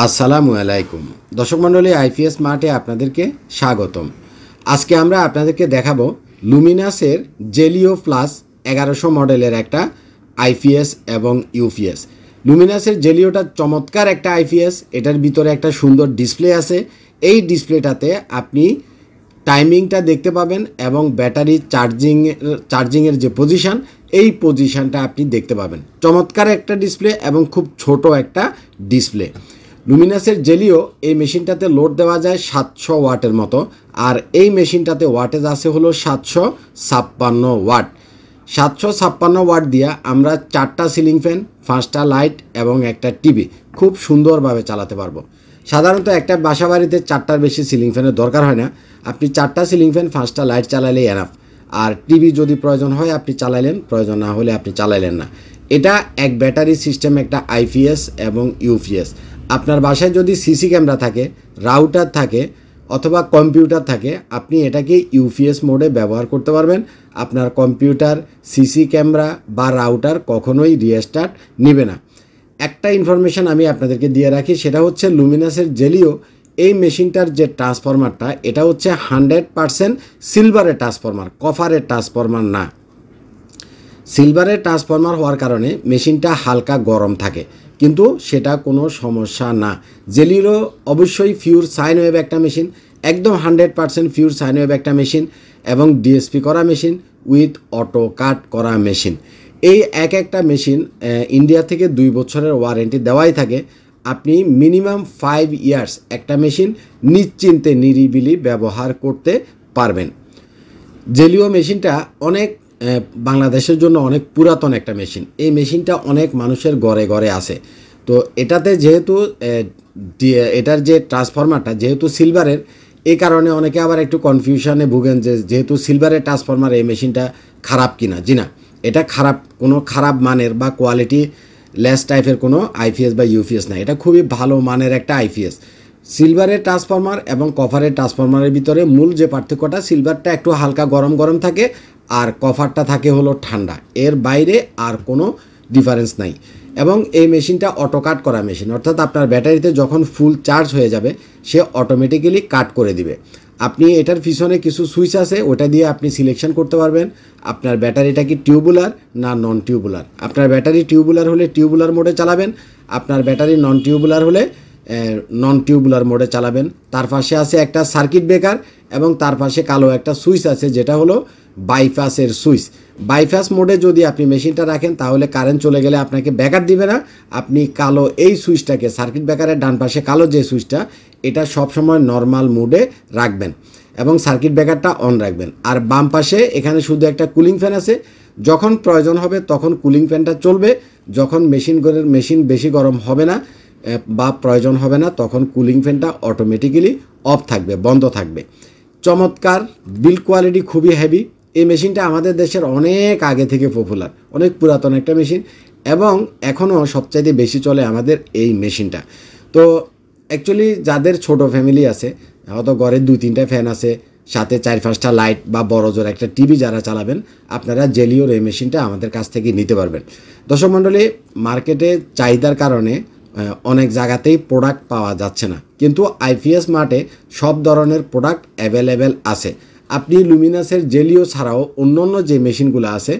আসসালামু আলাইকুম দর্শক মণ্ডলী আইপিএস মার্টে আপনাদেরকে স্বাগতম। আজকে আমরা আপনাদেরকে দেখাবো লুমিনাসের জেলিও প্লাস 1100 মডেলের একটা আইপিএস এবং ইউপিএস। লুমিনাসের জেলিওটা চমৎকার একটা আইপিএস, এটার ভিতরে একটা সুন্দর ডিসপ্লে আছে। এই ডিসপ্লেটাতে আপনি টাইমিংটা দেখতে পাবেন এবং ব্যাটারি চার্জিংয়ের যে পজিশান, এই পজিশানটা আপনি দেখতে পাবেন। চমৎকার একটা ডিসপ্লে এবং খুব ছোট একটা ডিসপ্লে। লুমিনাসের জেলিও এই মেশিনটাতে লোড দেওয়া যায় 700 ওয়াটের মতো, আর এই মেশিনটাতে ওয়াটেজ আছে হলো 756 ওয়াট। 756 ওয়াট দিয়ে আমরা 4টা সিলিং ফ্যান, 5টা লাইট এবং একটা টিভি খুব সুন্দরভাবে চালাতে পারবো। সাধারণত একটা বাসা বাড়িতে 4টার বেশি সিলিং ফ্যানের দরকার হয় না। আপনি 4টা সিলিং ফ্যান, 5টা লাইট চালালেই এনাফ। আর টিভি যদি প্রয়োজন হয় আপনি চালাইলেন, প্রয়োজন না হলে আপনি চালাইলেন না। এটা এক ব্যাটারি সিস্টেম, একটা আইপিএস এবং ইউপিএস। আপনার বাসায় যদি সিসি ক্যামেরা থাকে, রাউটার থাকে অথবা কম্পিউটার থাকে, আপনি এটাকে ইউপিএস মোডে ব্যবহার করতে পারবেন। আপনার কম্পিউটার, সিসি ক্যামেরা বা রাউটার কখনোই রিস্টার্ট নেবে না। একটা ইনফরমেশান আমি আপনাদেরকে দিয়ে রাখি, সেটা হচ্ছে লুমিনাসের জেলিও এই মেশিনটার যে ট্রান্সফরমারটা, এটা হচ্ছে 100% সিলভারের ট্রান্সফরমার, কপারের ট্রান্সফরমার না। সিলভারের ট্রান্সফরমার হওয়ার কারণে মেশিনটা হালকা গরম থাকে, কিন্তু সেটা কোনো সমস্যা না। জেলিও অবশ্যই পিওর সাইন ওয়েভ একটা মেশিন, একদম 100% পিওর সাইন ওয়েভ একটা মেশিন এবং ডিএসপি করা মেশিন উইথ অটো কাট করা মেশিন। এই একটা মেশিন ইন্ডিয়া থেকে 2 বছরের ওয়ারেন্টি দেওয়াই থাকে। আপনি মিনিমাম 5 ইয়ার্স একটা মেশিন নিশ্চিন্তে নিরিবিলি ব্যবহার করতে পারবেন। জেলিও মেশিনটা অনেক বাংলাদেশের জন্য অনেক পুরাতন একটা মেশিন। এই মেশিনটা অনেক মানুষের ঘরে ঘরে আছে। তো এটাতে যেহেতু এটার যে ট্রান্সফরমারটা যেহেতু সিলভারের, এই কারণে অনেকে আবার একটু কনফিউশনে ভুগেন যে যেহেতু সিলভারের ট্রান্সফরমার এই মেশিনটা খারাপ কিনা। জি না, এটা কোনো খারাপ মানের বা কোয়ালিটি লেস টাইপের কোনো আইপিএস বা ইউপিএস না। এটা খুবই ভালো মানের একটা আইপিএস। সিলভারের ট্রান্সফরমার এবং কপারের ট্রান্সফরমারের ভিতরে মূল যে পার্থক্যটা, সিলভারটা একটু হালকা গরম গরম থাকে আর কপারটা থাকে হলো ঠান্ডা। এর বাইরে আর কোনো ডিফারেন্স নাই। এবং এই মেশিনটা অটো কাট করা মেশিন, অর্থাৎ আপনার ব্যাটারিতে যখন ফুল চার্জ হয়ে যাবে সে অটোমেটিক্যালি কাট করে দিবে। আপনি এটার পিছনে কিছু সুইচ আছে, ওটা দিয়ে আপনি সিলেকশন করতে পারবেন আপনার ব্যাটারিটা কি টিউবুলার না নন টিউবুলার। আপনার ব্যাটারি টিউবুলার হলে টিউবুলার মোডে চালাবেন, আপনার ব্যাটারি নন টিউবুলার হলে নন টিউবুলার মোডে চালাবেন। তার পাশে আছে একটা সার্কিট ব্রেকার এবং তার পাশে কালো একটা সুইচ আছে, যেটা হলো বাইপাসের সুইচ। বাইপাস মোডে যদি আপনি মেশিনটা রাখেন তাহলে কারেন্ট চলে গেলে আপনাকে ব্যাকআপ দিবে না। আপনি কালো এই সুইচটাকে, সার্কিট ব্রেকারের ডান পাশে কালো যে সুইচটা, এটা সবসময় নর্মাল মোডে রাখবেন এবং সার্কিট ব্রেকারটা অন রাখবেন। আর বাম পাশে এখানে শুধু একটা কুলিং ফ্যান আছে, যখন প্রয়োজন হবে তখন কুলিং ফ্যানটা চলবে। যখন মেশিন বেশি গরম হবে না বা প্রয়োজন হবে না তখন কুলিং ফ্যানটা অটোমেটিক্যালি অফ থাকবে, বন্ধ থাকবে। চমৎকার, বিল্ড কোয়ালিটি খুবই হেভি। এই মেশিনটা আমাদের দেশের অনেক আগে থেকে পপুলার, অনেক পুরাতন একটা মেশিন এবং এখনও সবচাইতে বেশি চলে আমাদের এই মেশিনটা। তো অ্যাকচুয়ালি যাদের ছোট ফ্যামিলি আছে, হয়তো ঘরে 2-3টা ফ্যান আছে, সাথে 4-5টা লাইট বা বড় জোর একটা টিভি যারা চালাবেন, আপনারা জেলিওর এই মেশিনটা আমাদের কাছ থেকে নিতে পারবেন। দর্শক মণ্ডলী, মার্কেটে চাহিদার কারণে অনেক জায়গাতেই প্রোডাক্ট পাওয়া যাচ্ছে না, কিন্তু আইপিএস মার্টে সব ধরনের প্রোডাক্ট অ্যাভেলেবেল আছে। আপনি লুমিনাসের জেলিও ছাড়াও অন্য যে মেশিনগুলো আছে,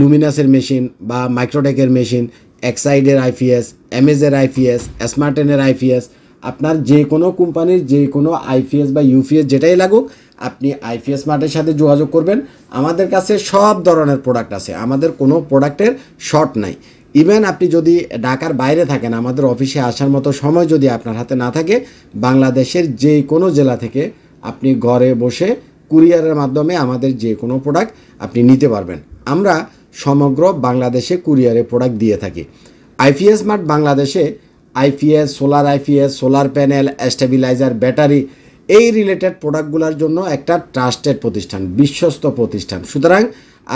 লুমিনাসের মেশিন বা মাইক্রোটেকের মেশিন, এক্সাইডের আইপিএস, এমএজের আইপিএস, স্মার্টেনের আইপিএস, আপনার যে কোনো কোম্পানির যে কোনো আইপিএস বা ইউপিএস যেটাই লাগুক, আপনি আইপিএস মার্টের সাথে যোগাযোগ করবেন। আমাদের কাছে সব ধরনের প্রোডাক্ট আছে, আমাদের কোনো প্রোডাক্টের শর্ট নাই। ইভেন আপনি যদি ঢাকার বাইরে থাকেন, আমাদের অফিসে আসার মতো সময় যদি আপনার হাতে না থাকে, বাংলাদেশের যে কোনো জেলা থেকে আপনি ঘরে বসে কুরিয়ারের মাধ্যমে আমাদের যে কোনো প্রোডাক্ট আপনি নিতে পারবেন। আমরা সমগ্র বাংলাদেশে কুরিয়ারে প্রোডাক্ট দিয়ে থাকি। আইপিএস মার্ট বাংলাদেশে IPS, solar panel, stabiliser, battery, এই রিলেটেড প্রোডাক্টগুলোর জন্য একটা ট্রাস্টেড প্রতিষ্ঠান, বিশ্বস্ত প্রতিষ্ঠান। সুতরাং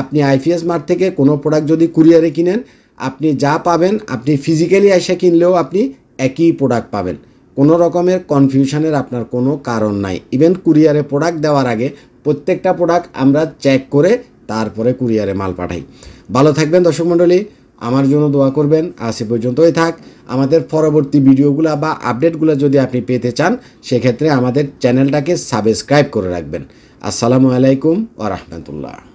আপনি আইপিএস মার্ট থেকে কোনো প্রোডাক্ট যদি কুরিয়ারে কিনেন, আপনি যা পাবেন আপনি ফিজিক্যালি এসে কিনলেও আপনি একই প্রোডাক্ট পাবেন। কোনো রকমের কনফিউশনের আপনার কোনো কারণ নাই। ইভেন কুরিয়ারে প্রোডাক্ট দেওয়ার আগে প্রত্যেকটা প্রোডাক্ট আমরা চেক করে তারপরে কুরিয়ারে মাল পাঠাই। ভালো থাকবেন দর্শক মণ্ডলী, আমার জন্য দোয়া করবেন। আজ এ পর্যন্তই থাক। আমাদের পরবর্তী ভিডিওগুলো বা আপডেটগুলো যদি আপনি পেতে চান সেক্ষেত্রে আমাদের চ্যানেলটাকে সাবস্ক্রাইব করে রাখবেন। আসসালামু আলাইকুম ওয়া রাহমাতুল্লাহ।